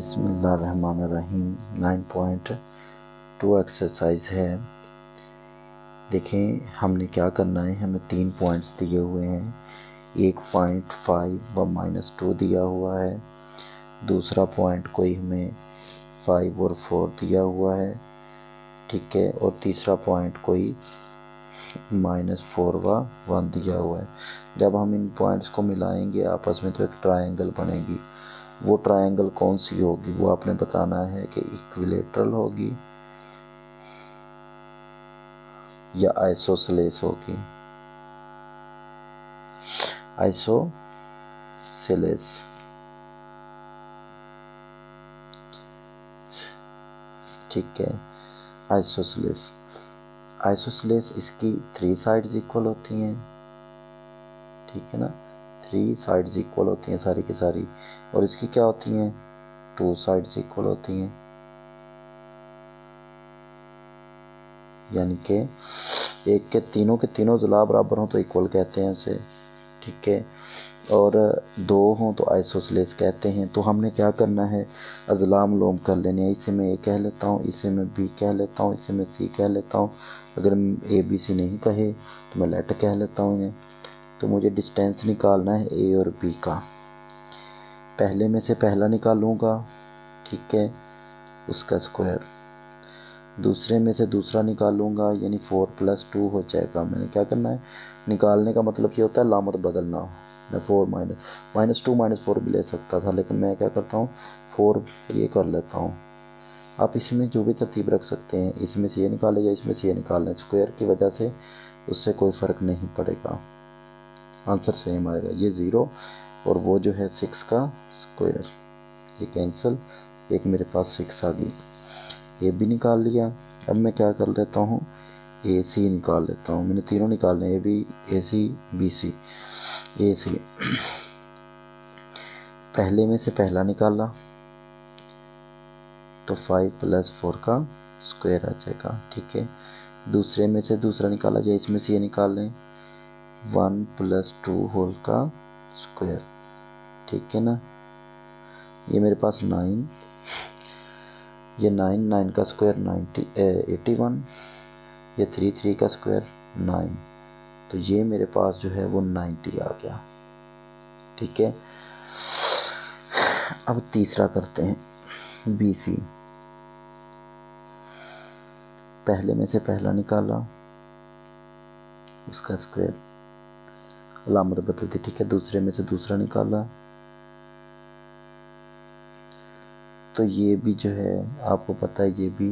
बिस्मिल्लाहिर्रहमानिर्रहीम 9.2 एक्सरसाइज है। देखें हमने क्या करना है, हमें 3 पॉइंट्स दिए हुए हैं। 1.5 व -2 दिया हुआ है, दूसरा पॉइंट कोई हमें 5 और 4 दिया हुआ है, ठीक है, और तीसरा पॉइंट कोई -4 व 1 दिया हुआ है। जब हम इन पॉइंट्स को मिलाएंगे आपस में तो एक ट्रायंगल बनेगी। वो ट्रायंगल कौन सी होगी वो आपने बताना है कि इक्विलेटरल होगी या आइसोसेलेस होगी। आइसोसेलेस, ठीक है, आइसोसेलेस। आइसोसेलेस इसकी 3 साइड्स इक्वल होती हैं, ठीक है ना, 3 साइड्स इक्वल होती हैं सारी की सारी, और इसकी क्या होती हैं, 2 साइड्स इक्वल होती हैं, यानी कि एक के तीनों जुला बराबर हों तो इक्वल कहते हैं इसे, ठीक है, और 2 हों तो आइसोसेलेस कहते हैं। तो हमने क्या करना है, अज़लाम लोम कर लेने हैं। इसे मैं ए कह लेता हूँ, इसे मैं बी कह लेता हूँ, इसे मैं सी कह लेता हूँ। अगर ए बी सी नहीं कहे तो मैं लेट कह लेता हूँ इन्हें। तो मुझे डिस्टेंस निकालना है ए और बी का। पहले में से पहला निकालूंगा, ठीक है, उसका स्क्वायर, दूसरे में से दूसरा निकालूंगा, यानी 4 + 2 हो जाएगा। मैंने क्या करना है, निकालने का मतलब ये होता है लामत बदलना। मैं 4 -2 -4 भी ले सकता था, लेकिन मैं क्या करता हूँ 4 ये कर लेता हूँ। आप इसमें जो भी तरतीब रख सकते हैं, इसमें से ये निकाले या इसमें से ये निकाल लें, स्क्वायर की वजह से उससे कोई फ़र्क नहीं पड़ेगा, आंसर सेम आएगा। ये 0 और वो जो है 6 का स्क्वायर, ये कैंसिल, एक मेरे पास 6 आ गई। ये भी निकाल लिया। अब मैं क्या कर लेता हूँ, ए सी निकाल लेता हूँ। मैंने तीनों निकालने, A B, A C, B C, ए सी। पहले में से पहला निकाला तो 5 + 4 का स्क्वायर आ जाएगा, ठीक है। दूसरे में से दूसरा निकाला जाए, इसमें से ये निकाल लें, 1 + 2 होल का स्क्वायर, ठीक है ना। ये मेरे पास 9, ये 9 का स्क्वायर 81, ये 3 का स्क्वायर 9, तो ये मेरे पास जो है वो 90 आ गया, ठीक है। अब तीसरा करते हैं, बी सी। पहले में से पहला निकाला, उसका स्क्वायर, अलामत बदल दी, ठीक है। दूसरे में से दूसरा निकाला तो ये भी जो है आपको पता है ये भी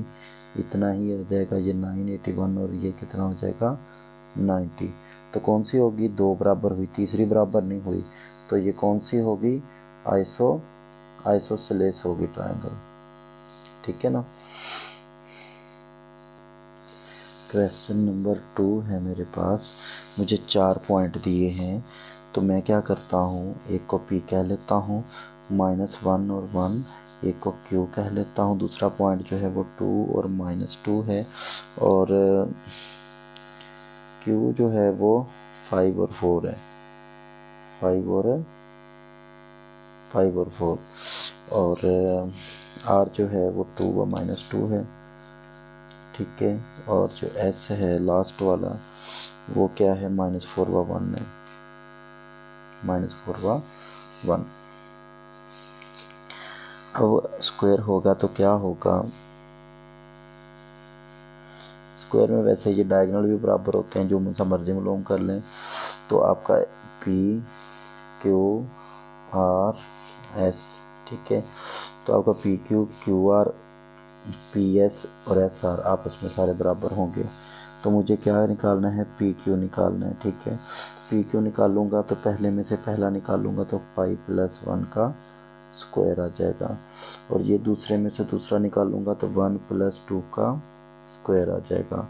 इतना ही हो जाएगा, ये 981 और ये कितना हो जाएगा 90। तो कौन सी होगी, 2 बराबर हुई, तीसरी बराबर नहीं हुई, तो ये कौन सी होगी, आइसोसेलेस होगी ट्रायंगल, ठीक है ना। क्वेश्चन नंबर 2 है मेरे पास, मुझे 4 पॉइंट दिए हैं, तो मैं क्या करता हूँ, एक को P कह लेता हूँ, -1 और 1, एक को Q कह लेता हूँ, दूसरा पॉइंट जो है वो 2 और -2 है, और Q जो है वो 5 और 4 है, 5 और 4, और R जो है वो 2 व -2 है, ठीक है, और जो S है लास्ट वाला वो क्या है, -4 व 1 है, -4 व 1। अब स्क्वायर होगा तो क्या होगा, स्क्वायर में वैसे ये डायगोनल भी बराबर होते हैं, जो मुझसे मर्जी मालूम कर लें। तो आपका P Q R S, ठीक है, तो आपका P Q Q R P S और S R आपस में सारे बराबर होंगे। तो मुझे क्या निकालना है, P Q निकालना है, ठीक है। P Q निकालूंगा तो पहले में से पहला निकालूंगा तो 5 + 1 का स्क्वायर आ जाएगा, और ये दूसरे में से दूसरा निकालूंगा तो 1 + 2 का स्क्वायर आ जाएगा।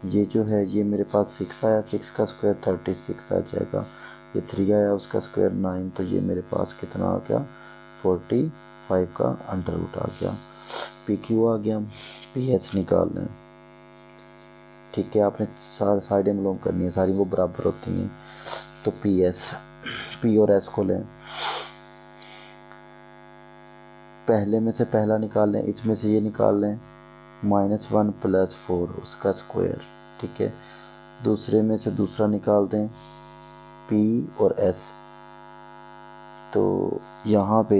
ये जो है ये मेरे पास 6 आया, 6 का स्क्वायर 36 आ जाएगा। ये 3 आया, उसका स्क्वायर 9, तो ये मेरे पास कितना आ गया, 45 का अंडर रूट आ गया। पी क्यू आ गया, पी एस निकाल लें, ठीक है। आपने साइडें मालूम करनी है, सारी वो बराबर होती हैं। तो पी एस, पी और एस को लें, पहले में से पहला निकाल लें, इसमें से ये निकाल लें, -1 + 4 उसका स्क्वायर, ठीक है। दूसरे में से दूसरा निकाल दें, P और S। तो यहाँ पे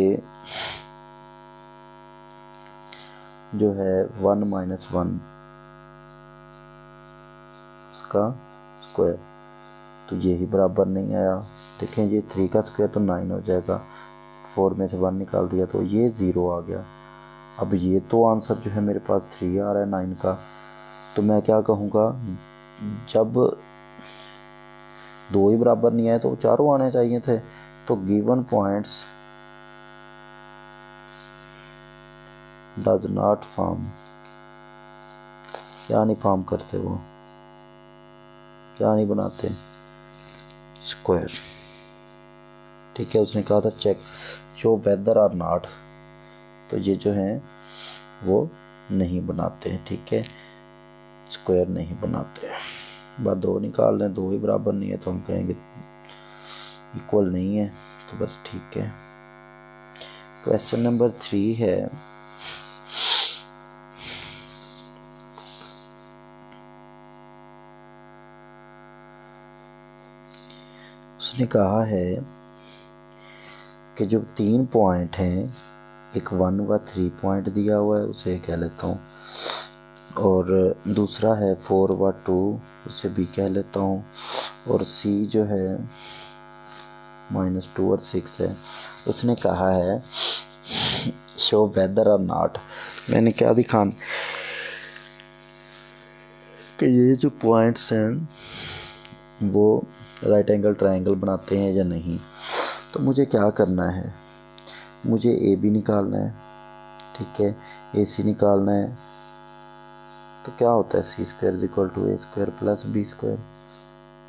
जो है 1 - 1 उसका स्क्वायर, तो ये ही बराबर नहीं आया। देखें ये 3 का स्क्वायर तो 9 हो जाएगा, 4 में से 1 निकाल दिया तो ये 0 आ गया। अब ये तो आंसर जो है मेरे पास 3 आ रहा है 9 का। तो मैं क्या कहूँगा, जब दो ही बराबर नहीं आए तो चारों आने चाहिए थे। तो given points does not form, क्या नहीं फॉर्म करते, वो क्या नहीं बनाते, स्क्वायर, ठीक है। उसने कहा था check show whether or not, तो ये जो है वो नहीं बनाते हैं, ठीक है, स्क्वायर नहीं बनाते। बस 2 निकाल लें, 2 ही बराबर नहीं है तो हम कहेंगे इक्वल नहीं है, तो बस ठीक है। क्वेश्चन नंबर 3 है, उसने कहा है कि जो 3 पॉइंट हैं, एक 1 व 3 पॉइंट दिया हुआ है, उसे कह लेता हूँ, और दूसरा है 4 व 2, उसे भी कह लेता हूँ, और C जो है -2 और 6 है। उसने कहा है शो वेदर और नॉट। मैंने क्या दिखाना कि ये जो पॉइंट्स हैं वो राइट एंगल ट्रायंगल बनाते हैं या नहीं। तो मुझे क्या करना है, मुझे ए बी निकालना है, ठीक है, ए सी निकालना है। तो क्या होता है C² = A² + B²,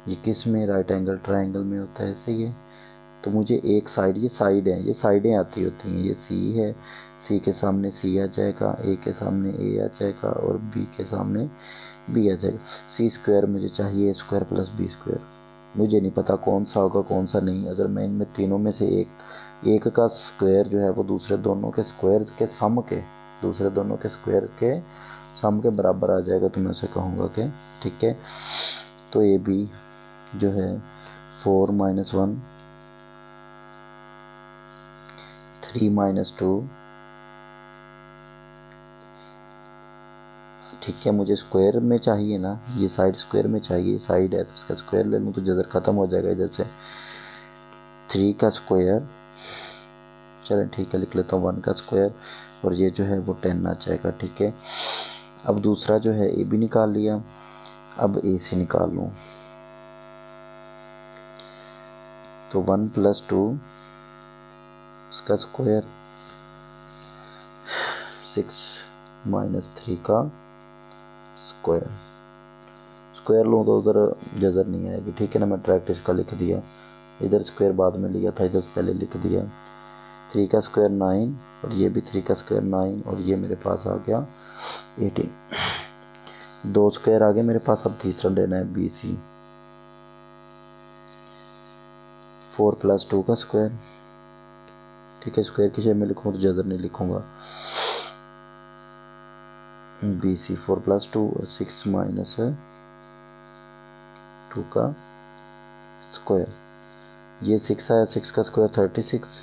ये किस में, राइट एंगल ट्रायंगल में होता है, सही है। तो मुझे एक साइड, ये साइड है, ये साइडें आती होती हैं, ये C है, C के सामने C आ जाएगा, A के सामने A आ जाएगा और B के सामने B आ जाएगा। C² मुझे चाहिए A² + B²। मुझे नहीं पता कौन सा होगा कौन सा नहीं। अगर मैं इनमें तीनों में से एक का स्क्वायर जो है वो दूसरे दोनों के स्क्वायर के सम के, दूसरे दोनों के स्क्वायर के सम के बराबर आ जाएगा तो मैं उसे कहूँगा कि ठीक है। तो ए बी जो है 4 - 1 3 - 2, ठीक है। मुझे स्क्वायर में चाहिए ना, ये साइड स्क्वायर में चाहिए, साइड है तो इसका स्क्वायर ले लूँ तो जज़र ख़त्म हो जाएगा इधर से। 3 का स्क्वायर, चलें ठीक है, लिख लेता हूँ 1 का स्क्वायर, और ये जो है वो 10 आ जाएगा, ठीक है। अब दूसरा जो है ए बी निकाल लिया, अब ए सी निकाल लूँ। तो 1 + 2 उसका स्क्वायर, 6 - 3 का स्क्वायर। स्क्वायर लूँ तो उधर जज़र नहीं आएगी, ठीक है ना। मैं डायरेक्ट इसका लिख दिया, इधर स्क्वायर बाद में लिया था, इधर पहले लिख दिया। 3 का स्क्वायर 9, और ये भी 3 का स्क्वायर 9, और ये मेरे पास आ गया 18। 2 स्क्वायर आ गए मेरे पास। अब तीसरा लेना है बी सी, 4 + 2 का स्क्वायर, ठीक है। स्क्वायर की शेप में लिखूँ तो जज़र नहीं लिखूँगा। बी सी 4 + 2 और 6 - 2 का स्क्वायर, ये 6 आया, 6 का स्क्वायर 36।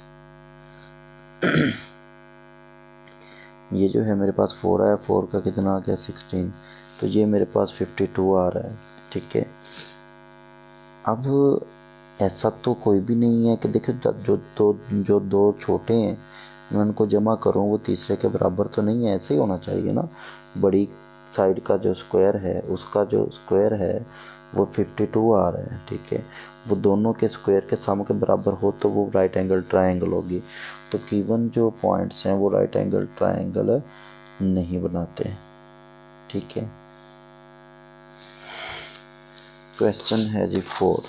ये जो है मेरे पास 4 आया, 4 का कितना आ गया 16, तो ये मेरे पास 52 आ रहा है, ठीक है। अब ऐसा तो कोई भी नहीं है कि देखो जो दो छोटे हैं मैं उनको जमा करूं वो तीसरे के बराबर तो नहीं है, ऐसे ही होना चाहिए ना। बड़ी साइड का जो स्क्वायर है उसका जो स्क्वायर है वो 52 आ रहा है, ठीक है। वो दोनों के स्क्वायर के सम के बराबर हो तो वो राइट एंगल ट्रायंगल होगी। तो गिवन जो पॉइंट्स हैं वो राइट एंगल ट्रायंगल नहीं बनाते, ठीक है। क्वेश्चन है जी 4।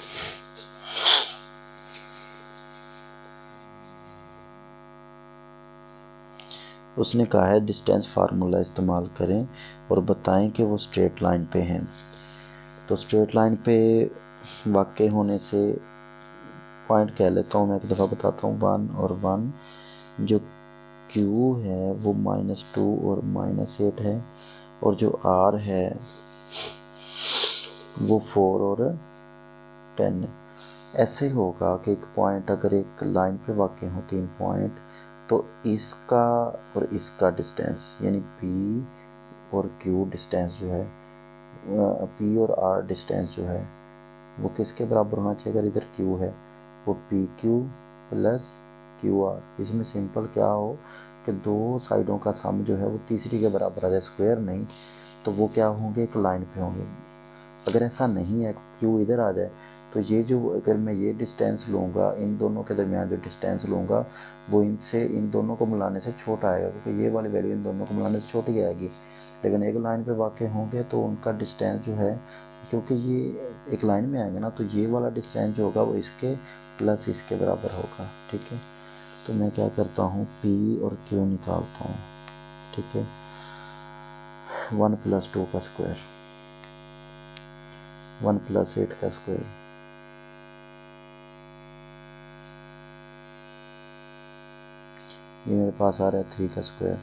उसने कहा है डिस्टेंस फार्मूला इस्तेमाल करें और बताएं कि वो स्ट्रेट लाइन पे हैं। तो स्ट्रेट लाइन पे वाक़ई होने से पॉइंट कह लेता हूँ मैं, एक दफ़ा बताता हूँ, 1 और 1 जो Q है वो -2 और -8 है, और जो R है वो 4 और 10 है। ऐसे होगा कि एक पॉइंट अगर एक लाइन पे वाक़ई हो 3 पॉइंट, तो इसका और इसका डिस्टेंस यानी P और Q डिस्टेंस जो है, P और R डिस्टेंस जो है वो किसके बराबर होना चाहिए। अगर इधर Q है वो PQ प्लस QR। इसमें सिंपल क्या हो कि दो साइडों का सम जो है वो तीसरी के बराबर आ जाए, स्क्वायर नहीं, तो वो क्या होंगे, एक लाइन पे होंगे। अगर ऐसा नहीं है, Q इधर आ जाए, तो ये जो अगर मैं ये डिस्टेंस लूँगा, इन दोनों के दरमियान जो डिस्टेंस लूँगा वो इनसे इन दोनों को मिलाने से छोटा आएगा, क्योंकि ये वाली वैल्यू इन दोनों को मिलाने से छोटी आएगी। लेकिन एक लाइन पे वाक़ई होंगे तो उनका डिस्टेंस जो है, क्योंकि ये एक लाइन में आएंगे ना, तो ये वाला डिस्टेंस जो होगा वो इसके प्लस इसके बराबर होगा। ठीक है, तो मैं क्या करता हूँ, P और Q निकालता हूँ। ठीक है, 1 + 2 का स्क्वायर, 1 + 8 का स्क्वायर, ये मेरे पास आ रहा है 3 का स्क्वायर,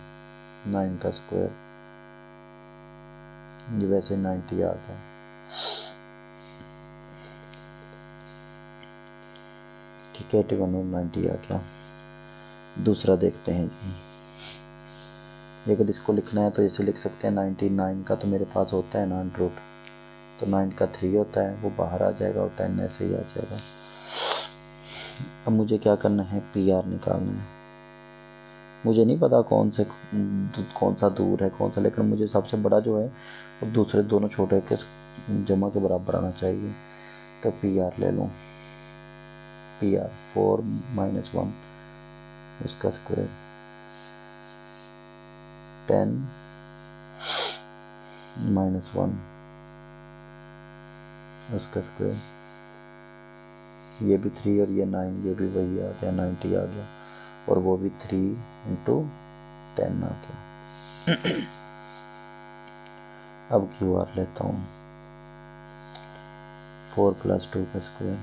9 का स्क्वायर, ये वैसे 90 आ गया। ठीक है, 81 और 90 आ गया। दूसरा देखते हैं जी, अगर इसको लिखना है तो इसे लिख सकते हैं 99 का तो मेरे पास होता है ना √ तो 9 का 3 होता है, वो बाहर आ जाएगा और 10 ऐसे ही आ जाएगा। अब मुझे क्या करना है, PR निकालना है। मुझे नहीं पता कौन सा दूर है कौन सा, लेकिन मुझे सबसे बड़ा जो है वो दूसरे दोनों छोटे के जमा के बराबर आना चाहिए। तो PR ले लूँ, PR 4 - 1 इसका स्क्वायर, 10 - 1 उसका स्क्वायर, ये भी 3 और ये 9, ये भी वही आ गया, 90 आ गया, और वो भी 3 × 10 आ गया। अब QR लेता हूँ, 4 + 2 का स्क्वायर,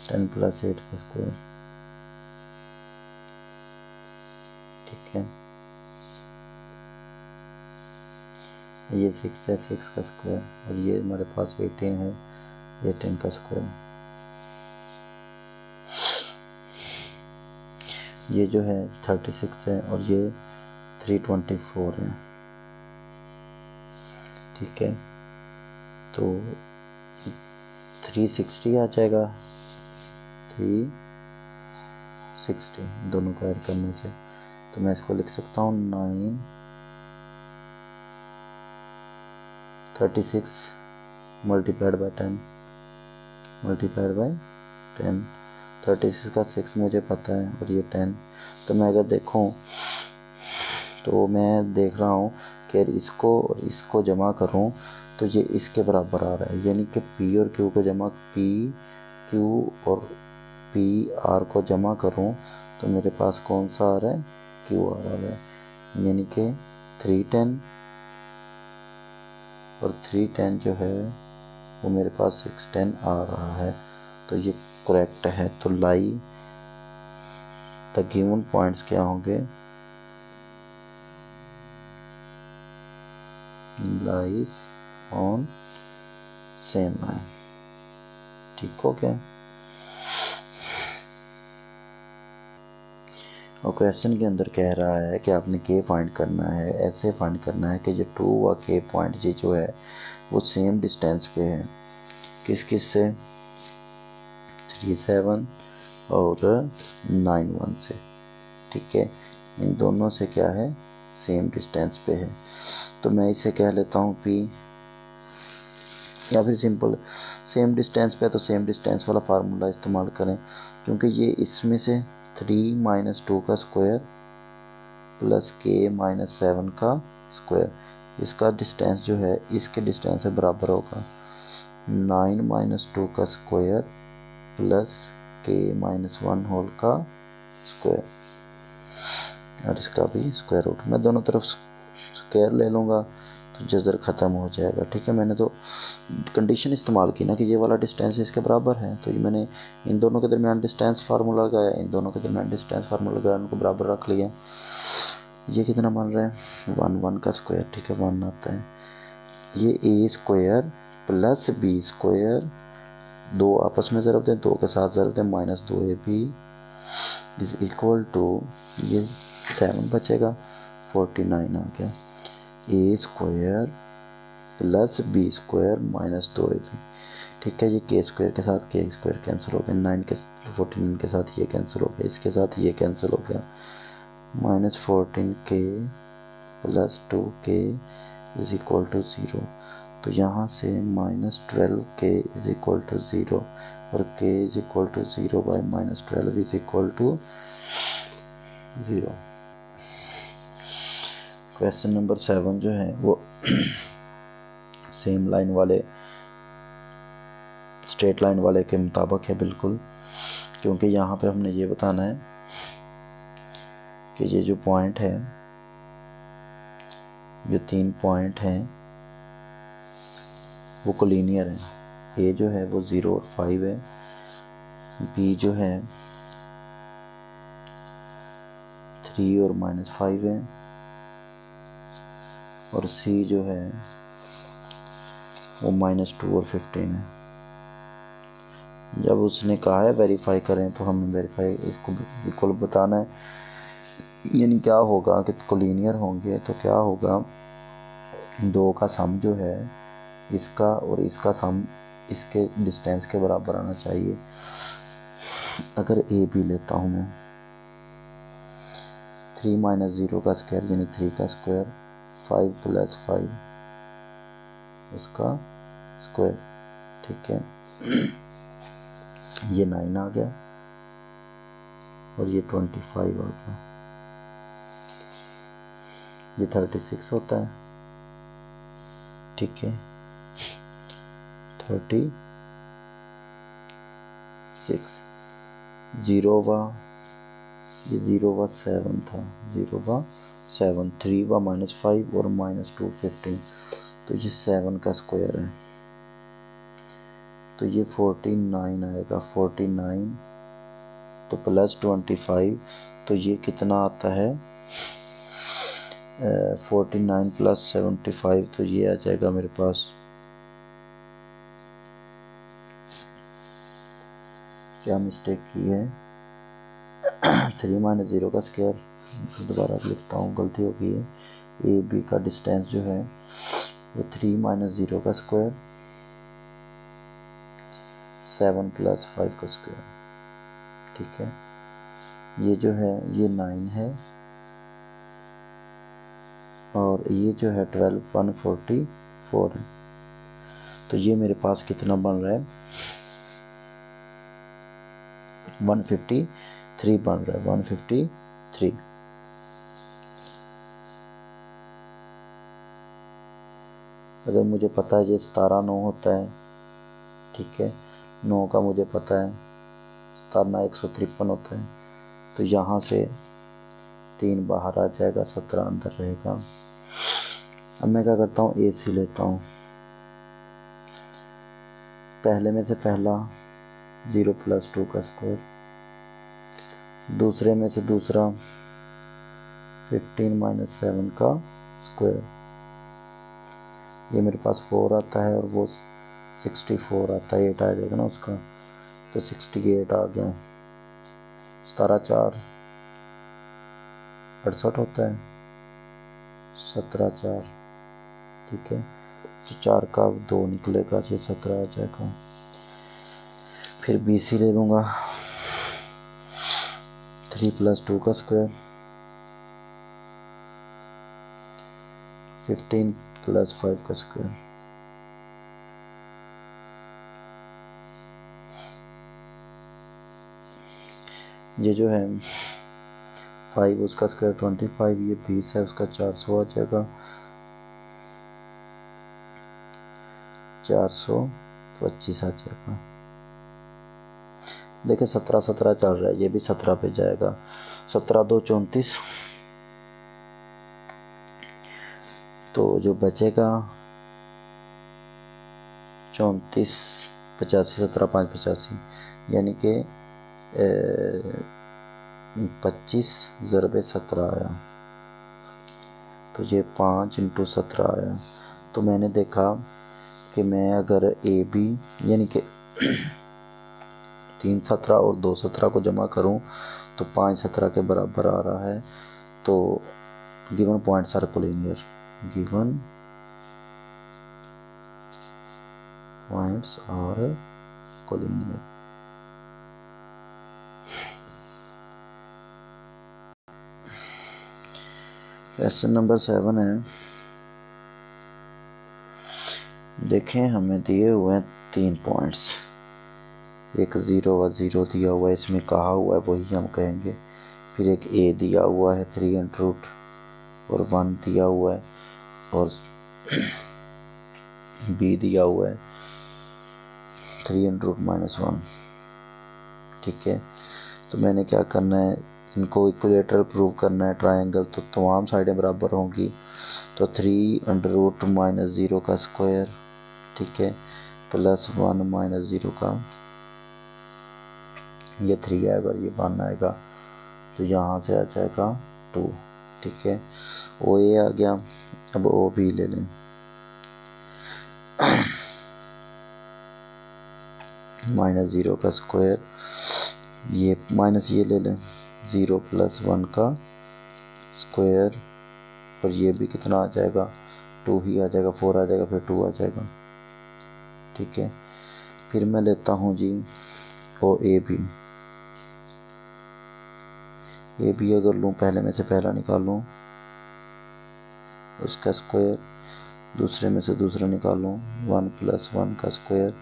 10 + 8 का स्क्वायर। ठीक है, ये 6 है, 6 का स्क्वायर, और ये हमारे पास 18 है, 18 का स्क्वायर। ये जो है 36 है, और ये 324 है। ठीक है, तो 360 आ जाएगा, 360 दोनों को ऐड करने से। तो मैं इसको लिख सकता हूँ 9 36 × 10 × 10, 36 का 6 मुझे पता है, और ये 10। तो मैं अगर देखूँ तो मैं देख रहा हूँ कि इसको और इसको जमा करूँ तो ये इसके बराबर आ रहा है, यानी कि P और Q को जमा, P Q और P R को जमा करूँ तो मेरे पास कौन सा आ रहा है, QR आ रहा है, यानी कि 310 और 310 जो है वो मेरे पास 610 आ रहा है। तो ये करेक्ट है। तो लाई द गिवन पॉइंट्स क्या होंगे, लाइज ऑन सेम लाइन। ठीक हो गया। और क्वेश्चन के अंदर कह रहा है कि आपने K फाइंड करना है, ऐसे फाइंड करना है कि जो 2 व K पॉइंट ये जो है वो सेम डिस्टेंस पे है। किस किस से, 37 और 91 से। ठीक है, इन दोनों से क्या है, सेम डिस्टेंस पे है। तो मैं इसे कह लेता हूँ P, या फिर सिंपल सेम डिस्टेंस पे है तो सेम डिस्टेंस वाला फार्मूला इस्तेमाल करें, क्योंकि ये इसमें से 3 - 2 का स्क्वायर प्लस K - 7 का स्क्वायर, इसका डिस्टेंस जो है इसके डिस्टेंस से बराबर होगा 9 - 2 का स्क्वायर प्लस K - 1 होल का स्क्वायर, और इसका भी स्क्वायर रूट। मैं दोनों तरफ स्क्वायर ले लूँगा तो जज़र ख़त्म हो जाएगा। ठीक है, मैंने तो कंडीशन इस्तेमाल की ना कि ये वाला डिस्टेंस इसके बराबर है, तो ये मैंने इन दोनों के दरमियान डिस्टेंस फार्मूला लगाया, इन दोनों के दरमियान डिस्टेंस फार्मूला लगाया, उनको बराबर रख लिया। ये कितना बन रहा है 1 का स्क्वायर, ठीक है 1 आता है। ये ए स्क्वायर प्लस बी स्क्वायर, दो आपस में ज़रब दें, दो के साथ ज़रब दें, -2ab इज इक्वल टू, ये 7 बचेगा, 49 आ गया। A square plus B square -2ab, ठीक है। ये के स्क्वायर के साथ के स्क्वायर कैंसिल हो गया, 49 के साथ ये कैंसिल हो गया, इसके साथ ये कैंसिल हो गया, -14k plus 2k is equal to 0। तो यहाँ से -12k इज इक्वल टू 0 और k is equal to 0 by -12 is equal to 0। Question number 7 जो है वो सेम लाइन वाले, स्ट्रेट लाइन वाले के मुताबिक है बिल्कुल, क्योंकि यहाँ पे हमने ये बताना है कि ये जो पॉइंट है, जो 3 पॉइंट हैं वो कोलिनियर है। ए जो है वो 0 और 5 है, बी जो है 3 और -5 है, और सी जो है वो -2 और 15 है। जब उसने कहा है वेरीफाई करें, तो हमें वेरीफाई इसको बिल्कुल बताना है, यानी क्या होगा कि कोलिनियर होंगे तो क्या होगा, दो का सम जो है इसका और इसका सम इसके डिस्टेंस के बराबर आना चाहिए। अगर ए बी लेता हूँ मैं, 3 - 0 का स्क्वायर यानी 3 का स्क्वायर, 5 + 5 उसका स्क्वायर, ठीक है। ये 9 आ गया और ये 25 आ गया, ये 36 होता है, ठीक है 36। 0 वा, ये 0 वा 7 था, 0 वा 7, 3 वा -5 और -2 15, तो ये 7 का स्क्वायर है, तो ये 49 आएगा, 49 तो प्लस 25, तो ये कितना आता है 49 + 75, तो ये आ जाएगा मेरे पास, क्या मिस्टेक की है 3 - 0 का स्क्वायर, दोबारा लिखता हूँ, गलती हो गई है। ए बी का डिस्टेंस जो है वो 3 - 0 का स्क्वायर, 7 + 5 का स्क्वायर, ठीक है। ये जो है ये 9 है और ये जो है 12 144 है, तो ये मेरे पास कितना बन रहा है 153 बन रहा है, 153। अगर मुझे पता है ये 17 9 होता है, ठीक है, 9 का मुझे पता है 17 153 होता है, तो यहाँ से 3 बाहर आ जाएगा, 17 अंदर रहेगा। अब मैं क्या करता हूँ, ए सी लेता हूँ, पहले में से पहला 0 + 2 का स्क्वायर, दूसरे में से दूसरा 15 - 7 का स्क्वायर, ये मेरे पास 4 आता है और वो 64 आता है, 8 आ जाएगा ना उसका, तो 68 आ गया। 17 4 68 होता है, 17 4, ठीक है, तो 4 का 2 निकलेगा, ये 17 आ जाएगा। फिर बी सी ले लूँगा, 3 + 2 का स्क्वायर, 15 + 5 का स्क्वायर, ये जो है 5 उसका स्क्वायर 25, ये 20 है, उसका 400 आ जाएगा, 425 आ जाएगा। देखिए 17 17 चल रहा है, ये भी 17 पे जाएगा, 17 2 34, तो जो बचेगा 34 85 17 5 85 यानी कि 25 ज़रबे 17 आया, तो ये 5 × 17 आया। तो मैंने देखा कि मैं अगर ए बी यानी कि 3 17 और 2 17 को जमा करूं तो 5 17 के बराबर आ रहा है। तो given points are collinear, given points are collinear. Question number 7 है, देखें हमें दिए हुए हैं 3 पॉइंट्स, एक 0 व 0 दिया हुआ है, इसमें कहा हुआ है वही हम कहेंगे। फिर एक ए दिया हुआ है 3 और 1 दिया हुआ है, और बी दिया हुआ है 3 - 1। ठीक है, तो मैंने क्या करना है, इनको इक्विलेटरल प्रूव करना है ट्रायंगल, तो तमाम साइडें बराबर होंगी। तो 3 - 0 का स्क्वायर, ठीक है, प्लस 1 - 0 का, ये 3 आएगा और ये 1 आएगा, तो यहाँ से आ जाएगा 2। ठीक है, ओ ए आ गया। अब ओ बी ले लें, -0 का स्क्वायर, ये माइनस ये ले लें, 0 + 1 का स्क्वायर, और ये भी कितना आ जाएगा, 2 ही आ जाएगा, 4 आ जाएगा, फिर 2 आ जाएगा। ठीक है, फिर मैं लेता हूँ जी ओ ए बी अगर लूँ, पहले में से पहला निकालूँ उसका स्क्वायर, दूसरे में से दूसरा निकालूँ 1 + 1 का स्क्वायर,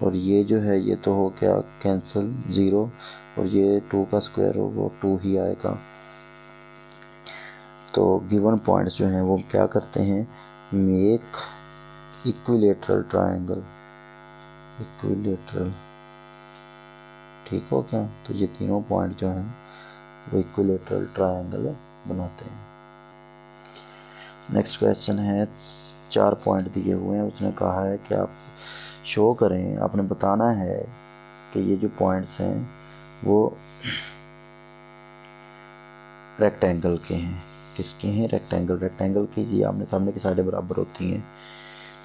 और ये जो है ये तो हो गया कैंसिल 0, और ये 2 का स्क्वायर हो वो 2 ही आएगा। तो गिवन पॉइंट्स जो हैं वो क्या करते हैं, मेक इक्विलेटरल ट्रायंगल, इक्विलेटरल, ठीक हो क्या। तो ये तीनों पॉइंट जो हैं वो इक्विलेटरल ट्रायंगल बनाते हैं। नेक्स्ट क्वेश्चन है, 4 पॉइंट दिए हुए हैं, उसने कहा है कि आप शो करें, आपने बताना है कि ये जो पॉइंट्स हैं वो रेक्टेंगल के हैं। किसके हैं, रेक्टेंगल की जी आमने सामने की साइडें बराबर होती हैं।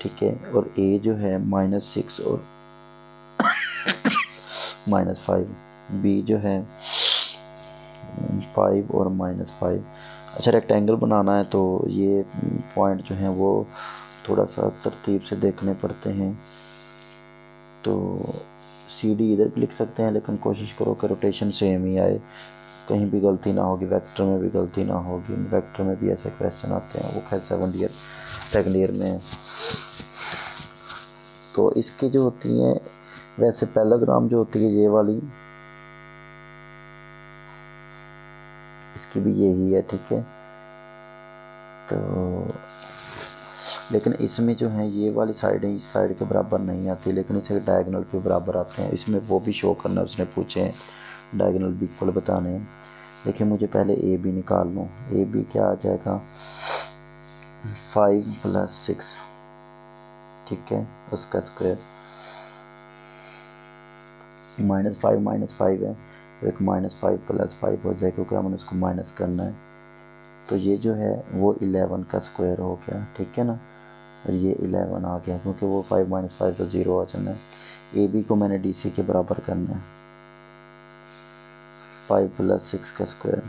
ठीक है, और ए जो है -6 और -5, बी जो है 5 और -5। अच्छा, रेक्टेंगल बनाना है तो ये पॉइंट जो हैं वो थोड़ा सा तरतीब से देखने पड़ते हैं। तो सी डी इधर भी लिख सकते हैं, लेकिन कोशिश करो कि रोटेशन सेम ही आए, कहीं भी गलती ना होगी, वेक्टर में भी गलती ना होगी। वेक्टर में भी ऐसे क्वेश्चन आते हैं, वो खैर सेकंड ईयर में। तो इसकी जो होती हैं, वैसे पैराग्राम जो होती है ये वाली, इसकी भी यही है। ठीक है, तो लेकिन इसमें जो है ये वाली साइडें इस साइड के बराबर नहीं आती, लेकिन इसे डायगोनल पे बराबर आते हैं। इसमें वो भी शो करना उसने पूछे हैं, डायगोनल भी इक्वल बताने हैं। देखिए, मुझे पहले ए बी निकाल लूँ। ए बी क्या आ जाएगा, 5 + 6, ठीक है, उसका स्क्वायर, -5 -5 है, तो एक -5 + 5 हो जाए, क्योंकि हमने उसको माइनस करना है। तो ये जो है वो 11 का स्क्वायर हो गया। ठीक है ना, और ये 11 आ गया, क्योंकि वो 5 - 5 तो 0 आ जाना है। ए बी को मैंने डी सी के बराबर करना है, 5 + 6 का स्क्वायर,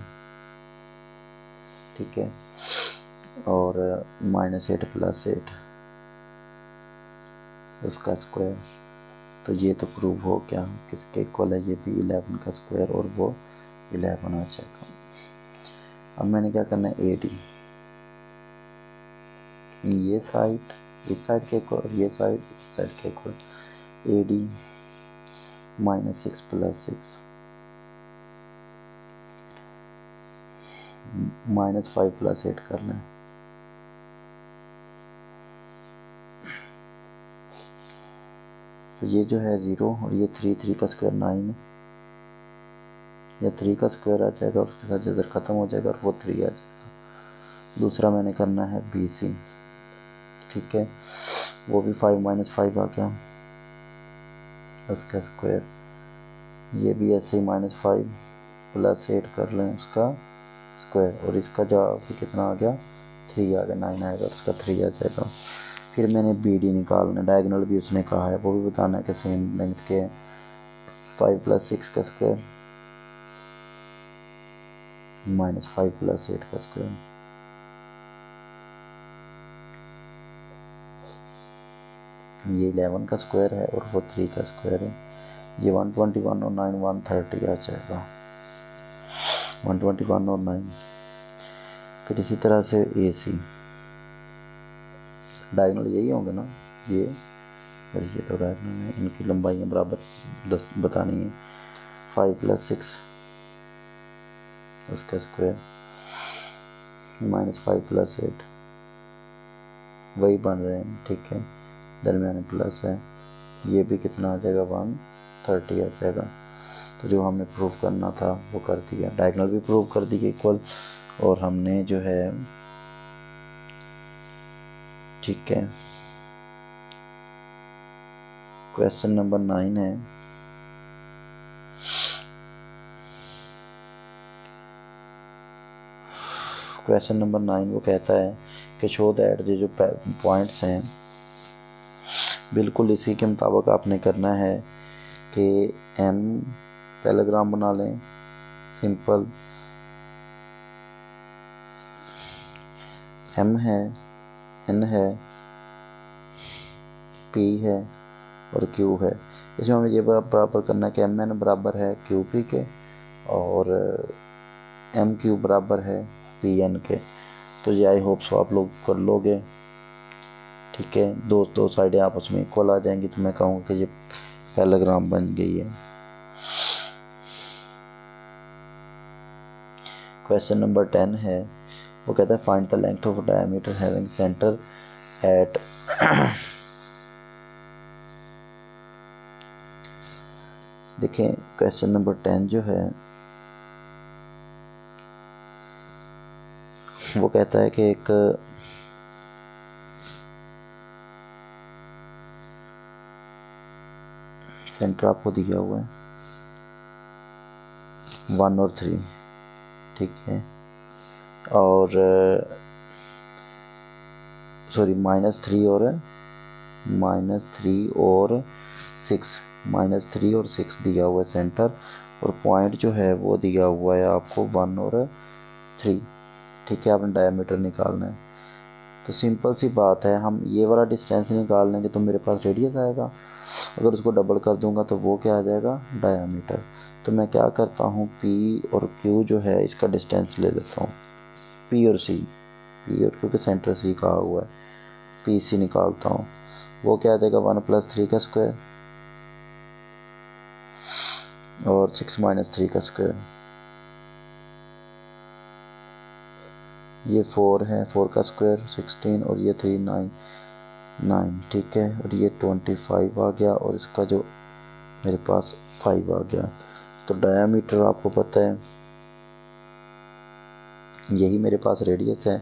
ठीक है, और -8 + 8 उसका स्क्वायर। तो ये तो प्रूव हो गया किसके इक्वल है, ये भी 11 का स्क्वायर, और वो 11 आ जाएगा। अब मैंने क्या करना है, ए डी, ये साइड इस साइड के इक्वल, और ये साइड इस साइड के इक्वल, ए डी -6 + 6 -5 + 8 करना है। तो ये जो है 0, और ये 3 का स्क्वायर 9, या 3 का स्क्वायर आ जाएगा, उसके साथ जजर ख़त्म हो जाएगा और वो 3 आ जाएगा। दूसरा मैंने करना है बी सी, ठीक है, वो भी 5 - 5 आ गया उसका स्क्वायर। ये भी ऐसे ही -5 + 8 कर लें उसका स्क्वायर, और इसका जवाब कितना आ गया 3 आ गया, 9 आएगा, उसका 3 आ जाएगा। फिर मैंने बी डी निकालना, डायगोनल भी उसने कहा है, वो भी बताना है कि सेम लेंथ के 5 + 6 का स्क्वायर -5 + 8 का स्क्वायर। ये 11 का स्क्वायर है और वो 3 का स्क्वायर है। ये 121 और 9 130 आ जाएगा, 121 और 9। फिर इसी तरह से ए सी डायगोनल यही होंगे ना ये, और ये तो डायगोनल है, इनकी लंबाइयाँ बराबर 10 बतानी है। 5 + 6 उसका स्क्वायर -5 + 8 वही बन रहे हैं, ठीक है, दरमियान में प्लस है। ये भी कितना आ जाएगा 130 आ जाएगा। तो जो हमने प्रूव करना था वो कर दिया, डायगोनल भी प्रूव कर दी इक्वल, और हमने जो है ठीक है। क्वेश्चन नंबर 9 है, क्वेश्चन नंबर 9 वो कहता है कि शो दैट जो पॉइंट्स हैं बिल्कुल इसी के मुताबिक आपने करना है कि एम पैराग्राम बना लें सिंपल, एम है, एन है, पी है और क्यू है। इसमें हमें ये बराबर करना है कि एम एन बराबर है क्यू पी के और एम क्यू बराबर है पी एन के। तो ये आई होप सो आप लोग कर लोगे, ठीक है। दो साइडें आपस में इक्वल आ जाएंगी, तो मैं कहूँगा कि ये पैराग्राम बन गई है। क्वेश्चन नंबर 10 है, वो कहता है find the length of diameter having centre at देखें क्वेश्चन नंबर 10 जो है वो कहता है कि एक सेंटर आपको दिया हुआ है 1 और 3, ठीक है, और सॉरी -3 और 6 -3 और 6 दिया हुआ है सेंटर, और पॉइंट जो है वो दिया हुआ है आपको 1 और 3, ठीक है। आपने डायमीटर निकालना है, तो सिंपल सी बात है, हम ये वाला डिस्टेंस निकाल लेंगे तो मेरे पास रेडियस आएगा, अगर उसको डबल कर दूंगा तो वो क्या आ जाएगा डायमीटर। तो मैं क्या करता हूँ पी और क्यू जो है इसका डिस्टेंस ले लेता हूँ, पी और सी, पी और क्यू के सेंटर सी कहा हुआ है, पी सी निकालता हूँ, वो क्या आ जाएगा 1 + 3 का स्क्वायर और 6 - 3 का स्क्वायर। ये 4 है, 4 का स्क्वायर 16 और ये 3 9, ठीक है, और ये 25 आ गया और इसका जो मेरे पास 5 आ गया। तो डायमीटर आपको पता है यही मेरे पास रेडियस है,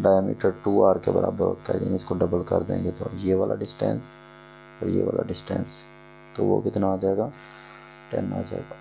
डायमीटर 2r के बराबर होता है, यानी इसको डबल कर देंगे तो ये वाला डिस्टेंस और ये वाला डिस्टेंस, तो वो कितना आ जाएगा 10 आ जाएगा।